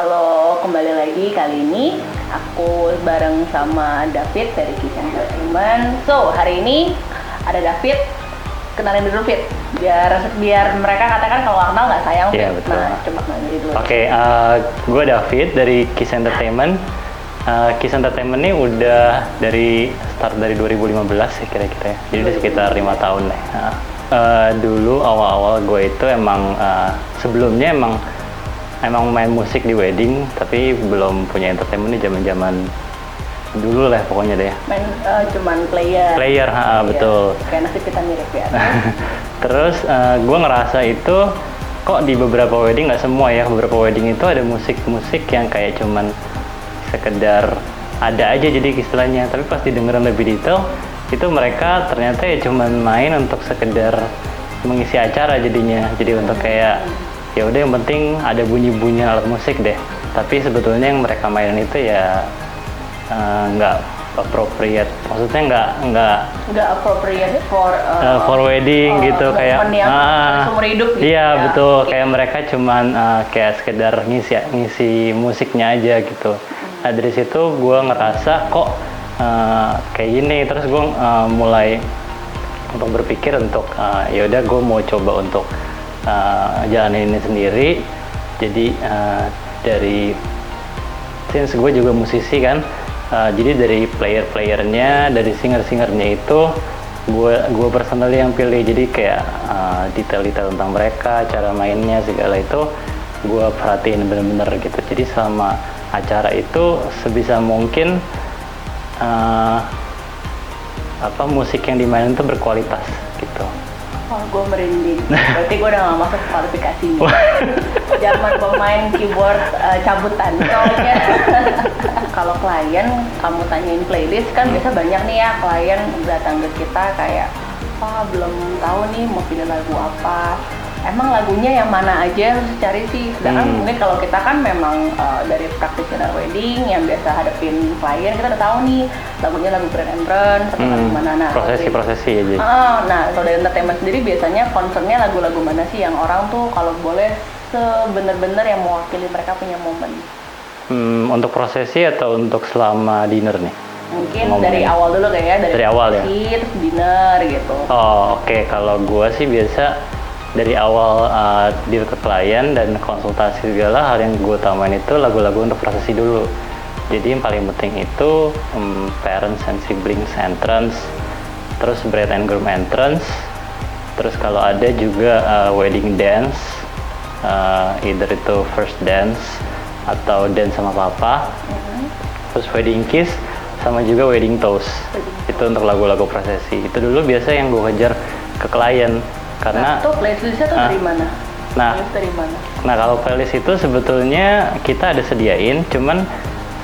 Halo, kembali lagi. Kali ini aku bareng sama David dari Kiss Entertainment. So, hari ini ada David. Kenalin dulu, Fit. Biar mereka katakan kalau kenal nggak sayang. Iya, betul. Nah, coba kenalin dulu. Oke, gue David dari Kiss Entertainment. Kiss Entertainment ini udah dari start dari 2015 ya kira-kira ya. Jadi udah sekitar 5 tahun deh. Dulu awal-awal gue itu emang sebelumnya emang main musik di wedding, tapi belum punya entertainment nih zaman-zaman dulu lah pokoknya deh. Main cuman player. Player, betul. Kayak nasib kita mirip ya. Terus gue ngerasa itu kok di beberapa wedding, nggak semua ya, beberapa wedding itu ada musik-musik yang kayak cuman sekedar ada aja jadi istilahnya, tapi pas didengerin lebih detail itu mereka ternyata ya cuman main untuk sekedar mengisi acara jadinya. Jadi untuk kayak ya udah yang penting ada bunyi-bunyi alat musik deh, tapi sebetulnya yang mereka mainin itu ya nggak appropriate, maksudnya nggak appropriate for wedding gitu, kayak seumur hidup gitu. Iya ya. betul, kayak mereka cuman kayak sekedar ngisi musiknya aja gitu. Nah dari situ gue ngerasa kok kayak gini, terus gue mulai untuk berpikir untuk ya udah gue mau coba untuk jalanin ini sendiri. Jadi dari since gue juga musisi kan, jadi dari player-playernya, dari singer-singernya itu gue personally yang pilih. Jadi kayak detail-detail tentang mereka, cara mainnya segala itu gue perhatiin bener-bener gitu. Jadi selama acara itu sebisa mungkin musik yang dimainin itu berkualitas gitu. Wah, gue merinding. Berarti gue udah gak masuk kualifikasi. Zaman pemain keyboard cabutan. Soalnya kalau klien kamu tanyain playlist kan biasa banyak nih ya klien datang ke kita kayak, wah belum tahu nih mau pilih lagu apa. Emang lagunya yang mana aja harus cari sih. Sedangkan mungkin kalau kita kan memang dari practitioner wedding yang biasa hadapin klien, kita udah tahu nih lagunya lagu Brand and Brand atau lagu mana. Nah, prosesi aja. Nah, kalau dari entertainment sendiri biasanya concernnya lagu-lagu mana sih yang orang tuh kalau boleh sebener-bener yang mewakili mereka punya momen. Untuk prosesi atau untuk selama dinner nih? Mungkin dari awal dulu kayak ya, dari awal ya? Terus dinner gitu. Oh oke. Kalau gue sih biasa dari awal deal ke klien dan konsultasi segala hal yang gue utamain itu lagu-lagu untuk prosesi dulu. Jadi yang paling penting itu parents and siblings entrance, terus bride and groom entrance, terus kalau ada juga wedding dance, either itu first dance atau dance sama papa, terus wedding kiss sama juga wedding toast. Itu untuk lagu-lagu prosesi. Itu dulu biasa yang gue kejar ke klien. Karena tuh playlistnya tuh dari mana? Nah kalau playlist itu sebetulnya kita ada sediain, cuman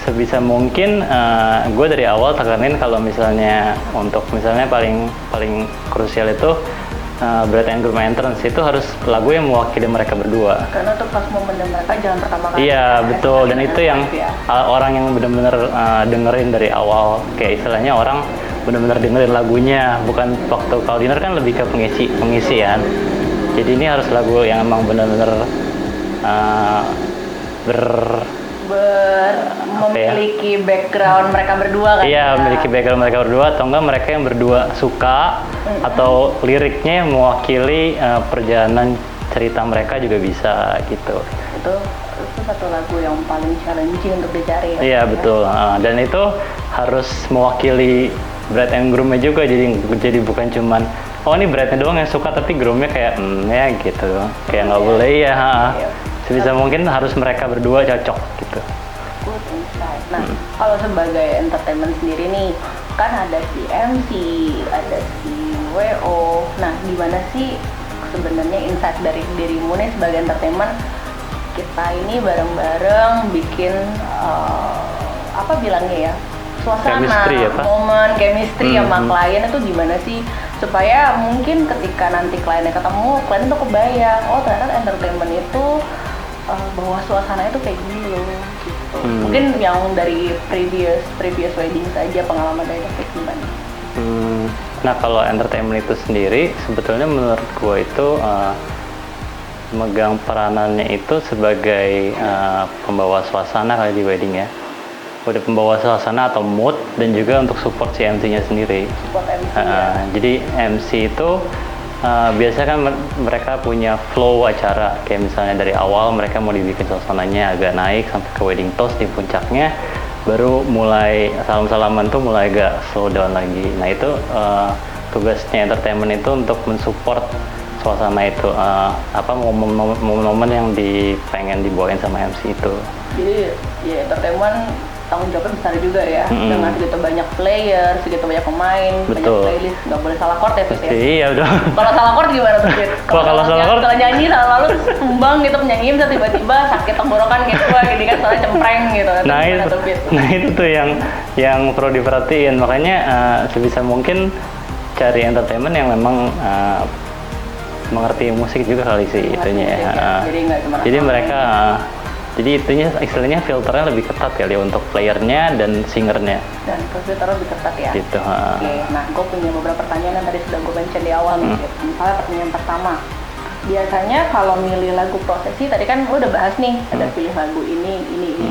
sebisa mungkin gue dari awal tekanin kalau misalnya untuk misalnya paling krusial itu bride and groom entrance itu harus lagu yang mewakili mereka berdua. Karena tuh pas momen mereka jalan pertama kali. Iya betul, dan itu yang orang yang benar-benar dengerin dari awal, kayak istilahnya orang benar-benar dengerin lagunya, bukan waktu kalau dinner kan lebih ke pengisian. Jadi ini harus lagu yang emang benar-benar memiliki background mereka berdua kan? Iya, memiliki background mereka berdua, atau enggak mereka yang berdua suka, atau liriknya yang mewakili perjalanan cerita mereka juga bisa gitu. Itu satu lagu yang paling challenging untuk dicari ya? Iya betul, dan itu harus mewakili bride and groom-nya juga, jadi bukan cuman oh ini bride-nya doang yang suka tapi groom-nya kayak ya gitu, kayak nggak boleh ya. Sebisa mungkin harus mereka berdua cocok gitu. Good insight. Nah, kalau sebagai entertainment sendiri nih, kan ada si MC, ada si WO. Nah, gimana sih sebenarnya insight dari dirimu nih sebagai entertainment? Kita ini bareng-bareng bikin apa bilangnya ya? Suasana, momen, chemistry sama klien itu gimana sih? Supaya mungkin ketika nanti kliennya ketemu, klien tuh kebayang, oh ternyata entertainment itu bahwa suasana itu kayak gini loh gitu. Mungkin yang dari previous wedding saja pengalaman dari David gimana? Nah kalau entertainment itu sendiri sebetulnya menurut gue itu megang peranannya itu sebagai pembawa suasana kali di wedding ya. Udah pembawa suasana atau mood, dan juga untuk support si MC-nya sendiri. Support MC ya. Jadi MC itu biasanya kan mereka punya flow acara, kayak misalnya dari awal mereka mau dibikin suasananya agak naik sampai ke wedding toast di puncaknya, baru mulai salam-salaman tuh mulai agak slow down lagi. Nah itu tugasnya entertainment itu untuk mensupport suasana itu, momen-momen yang pengen dibawain sama MC itu. Jadi ya entertainment tanggung jawabnya besar juga ya, dengan segitu banyak player, segitu banyak pemain, banyak playlist, nggak boleh salah chord ya Fit ya? Iya udah. Kalau salah chord gimana tuh Fit? Kalau salah chord, kalau nyanyi lalu tumbang gitu, penyanyi bisa tiba-tiba sakit tenggorokan gitu gini kan, soalnya cempreng gitu. Nah itu tuh yang perlu diperhatiin, makanya sebisa mungkin cari entertainment yang memang mengerti musik juga kali sih itunya ya. Jadi mereka jadi itunya istilahnya filternya lebih ketat kali ya untuk playernya dan singernya. Dan filternya lebih ketat ya. Gitu. Oke, nah gue punya beberapa pertanyaan yang tadi sudah gue mention di awal nih. Misalnya pertanyaan pertama, biasanya kalau milih lagu prosesi tadi kan udah bahas nih, ada pilih lagu ini.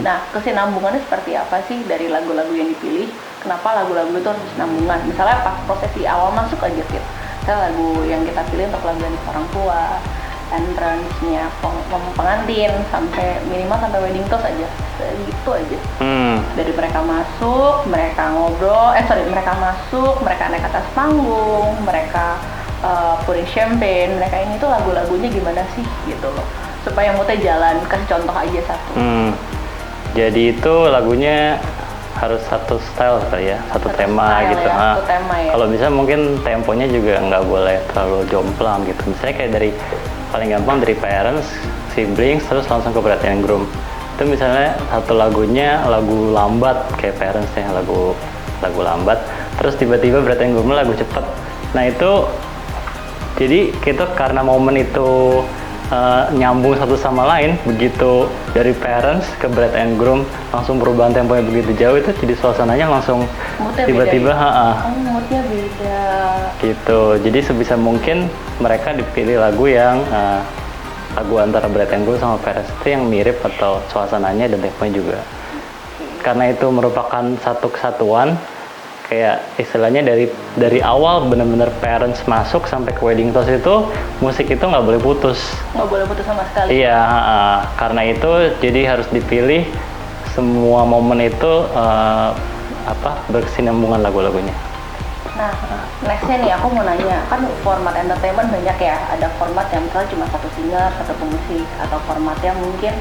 Nah kesinambungannya seperti apa sih dari lagu-lagu yang dipilih? Kenapa lagu-lagu itu harus kesinambungan? Misalnya pas prosesi awal masuk aja Fit, misalnya lagu yang kita pilih untuk lagu yang orang tua, entrance-nya pengantin, sampai minimal sampai wedding toast aja, segitu aja. Dari mereka masuk, mereka ngobrol, mereka masuk, mereka naik atas panggung, mereka pouring champagne, mereka ini tuh lagu-lagunya gimana sih gitu loh, supaya moodnya jalan. Kasih contoh aja satu. Jadi itu lagunya harus satu style kali ya, satu tema gitu. Ya, satu tema ya. Kalau bisa mungkin temponya juga nggak boleh terlalu jomplang gitu. Misalnya kayak dari paling gampang dari parents, siblings, terus langsung ke bride and groom. Itu misalnya satu lagunya lagu lambat kayak parents ya, lagu lambat. Terus tiba-tiba bride and groom lagu cepet. Nah itu jadi kita karena momen itu nyambung satu sama lain, begitu dari parents ke bride and groom langsung perubahan temponya begitu jauh, itu jadi suasananya langsung tiba-tiba moodnya beda gitu. Jadi sebisa mungkin mereka dipilih lagu yang lagu antara bride and groom sama parents itu yang mirip atau suasananya dan temponya juga, karena itu merupakan satu kesatuan. Kayak istilahnya dari awal benar-benar parents masuk sampai ke wedding toast itu musik itu nggak boleh putus sama sekali. Iya, karena itu jadi harus dipilih semua momen itu berkesinambungan lagu-lagunya. Nah, nextnya nih aku mau nanya, kan format entertainment banyak ya, ada format yang misalnya cuma satu singer, satu pemusik, atau formatnya mungkin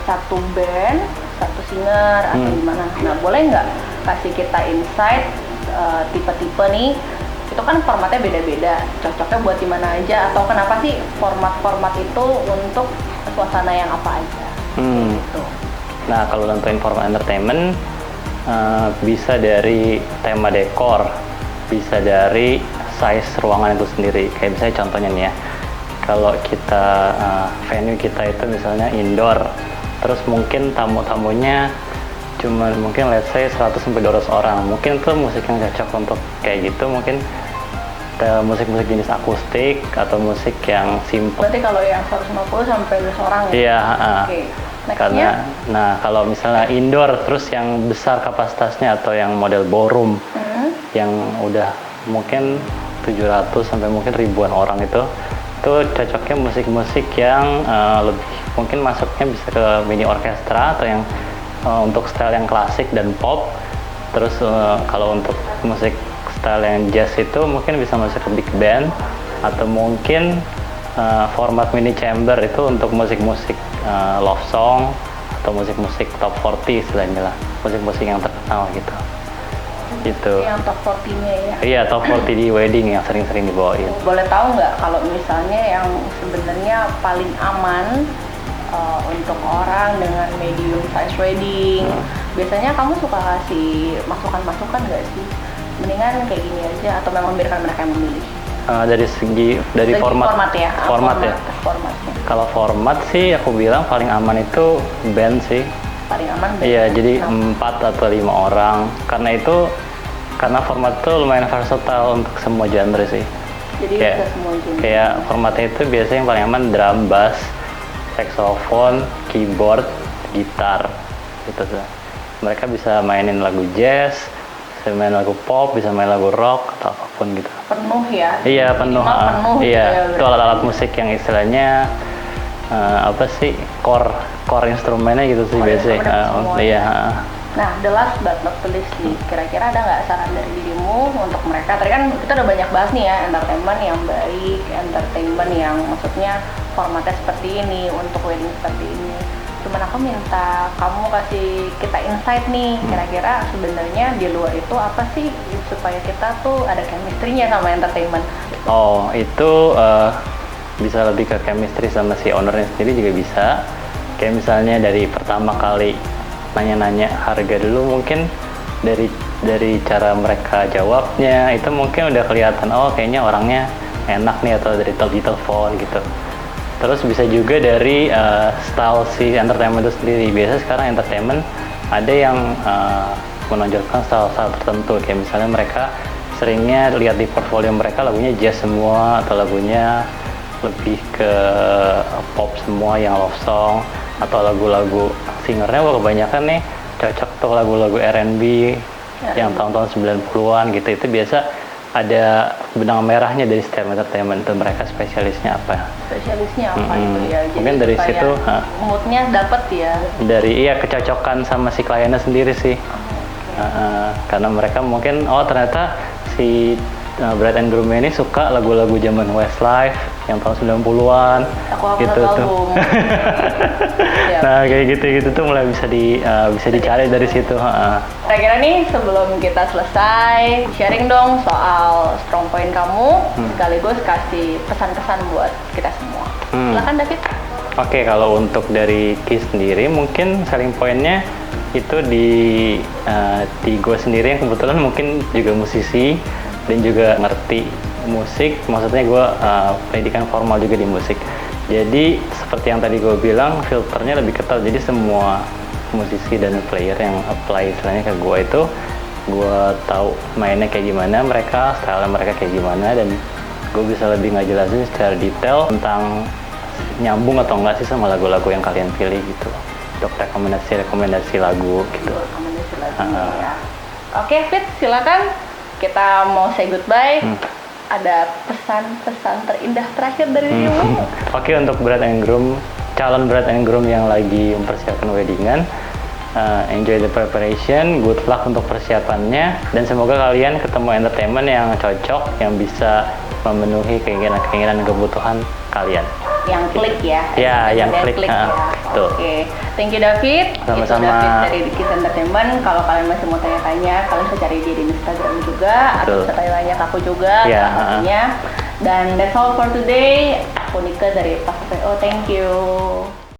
satu band, satu singer, atau gimana. Nah, boleh nggak kasih kita insight tipe-tipe nih, itu kan formatnya beda-beda, cocoknya buat di mana aja, atau kenapa sih format-format itu untuk suasana yang apa aja? Gitu. Nah, kalau nentuin format entertainment, bisa dari tema dekor, bisa dari size ruangan itu sendiri. Kayak misalnya contohnya nih ya, kalau kita venue kita itu misalnya indoor, terus mungkin tamu-tamunya cuma mungkin let's say 100-200 orang, mungkin tuh musik yang cocok untuk kayak gitu mungkin musik-musik jenis akustik atau musik yang simple. Berarti kalau yang 150-200 orang ya? Iya, okay. Karena kalau misalnya indoor terus yang besar kapasitasnya atau yang model ballroom yang udah mungkin 700 sampai mungkin ribuan orang itu cocoknya musik-musik yang lebih mungkin masuknya bisa ke mini orkestra atau yang untuk style yang klasik dan pop. Terus kalau untuk musik style yang jazz itu mungkin bisa masuk ke big band, atau mungkin format mini chamber itu untuk musik-musik love song atau musik-musik top 40 istilahnya lah, musik-musik yang terkenal gitu. Gitu. Yang top 40-nya ya? Iya, top 40 di wedding yang sering-sering dibawain. Boleh tahu nggak kalau misalnya yang sebenarnya paling aman untuk orang dengan medium size wedding, biasanya kamu suka kasih masukan-masukan nggak sih? Mendingan kayak gini aja, atau memang biarkan mereka yang memilih? Dari format ya. Formatnya. Kalau format sih aku bilang paling aman itu band sih. Paling aman band. Iya, jadi 4 atau 5 orang. Karena format itu lumayan versatile untuk semua genre sih. Jadi bisa semua jenis. Kayak formatnya itu biasanya yang paling aman drum, bass, saxophone, keyboard, gitar gitu tuh. Mereka bisa mainin lagu jazz, bisa main lagu pop, bisa main lagu rock atau apapun gitu. Penuh ya? Iya penuh. Penuh Iya, gitu ya, itu alat-alat musik yang istilahnya apa sih core instrumennya gitu sih biasanya. Iya. Nah, the last but not the least nih, kira-kira ada nggak saran dari dirimu untuk mereka? Tadi kan kita udah banyak bahas nih ya, entertainment yang baik, entertainment yang maksudnya formatnya seperti ini, untuk wedding seperti ini. Cuman aku minta kamu kasih kita insight nih, kira-kira sebenarnya di luar itu apa sih supaya kita tuh ada chemistry-nya sama entertainment? Oh, itu bisa lebih ke chemistry sama si ownernya sendiri juga bisa. Kayak misalnya dari pertama kali nanya-nanya harga dulu, mungkin dari cara mereka jawabnya itu mungkin udah kelihatan, oh kayaknya orangnya enak nih, atau dari telepon gitu. Terus bisa juga dari style si entertainment itu sendiri. Biasa sekarang entertainment ada yang menonjolkan style-style tertentu, kayak misalnya mereka seringnya lihat di portfolio mereka lagunya jazz semua, atau lagunya lebih ke pop semua yang love song, atau lagu-lagu singernya kebanyakan nih cocok tuh lagu-lagu R&B yang tahun-tahun 90-an gitu. Itu biasa ada benang merahnya dari setiap entertainment itu, mereka spesialisnya apa itu ya. Jadi mungkin dari situ moodnya dapet ya, dari kecocokan sama si kliennya sendiri sih. Karena mereka mungkin ternyata si Bride and Groom ini suka lagu-lagu zaman Westlife yang tahun 90-an gitu tuh. Nah, kayak gitu tuh mulai bisa dicari dari situ. Kira-kira nih sebelum kita selesai, sharing dong soal strong point kamu, sekaligus kasih pesan-pesan buat kita semua. Silakan David. Oke, kalau untuk dari Ki sendiri mungkin selling point-nya itu di gue sendiri yang kebetulan mungkin juga musisi dan juga ngerti musik, maksudnya gue pendidikan formal juga di musik. Jadi seperti yang tadi gue bilang, filternya lebih ketat, jadi semua musisi dan player yang apply istilahnya ke gue itu, gue tahu mainnya kayak gimana mereka, style mereka kayak gimana, dan gue bisa lebih ngejelasin secara detail tentang nyambung atau enggak sih sama lagu-lagu yang kalian pilih gitu, untuk rekomendasi lagu gitu. Ya. Oke, Fit, silakan. Kita mau say goodbye. Ada pesan-pesan terindah terakhir dari dirimu? Oke, untuk bride and groom, calon bride and groom yang lagi mempersiapkan weddingan, enjoy the preparation, good luck untuk persiapannya, dan semoga kalian ketemu entertainment yang cocok, yang bisa memenuhi keinginan dan kebutuhan kalian. Yang klik ya? Ya, yang klik. Oke, thank you David. Sama-sama. Itu David dari The Kiss Entertainment. Kalau kalian masih mau tanya-tanya, kalian bisa cari dia di Instagram juga, atau bisa tanya-tanya ke aku juga. Dan that's all for today. Aku Nika dari Pas VO. Thank you.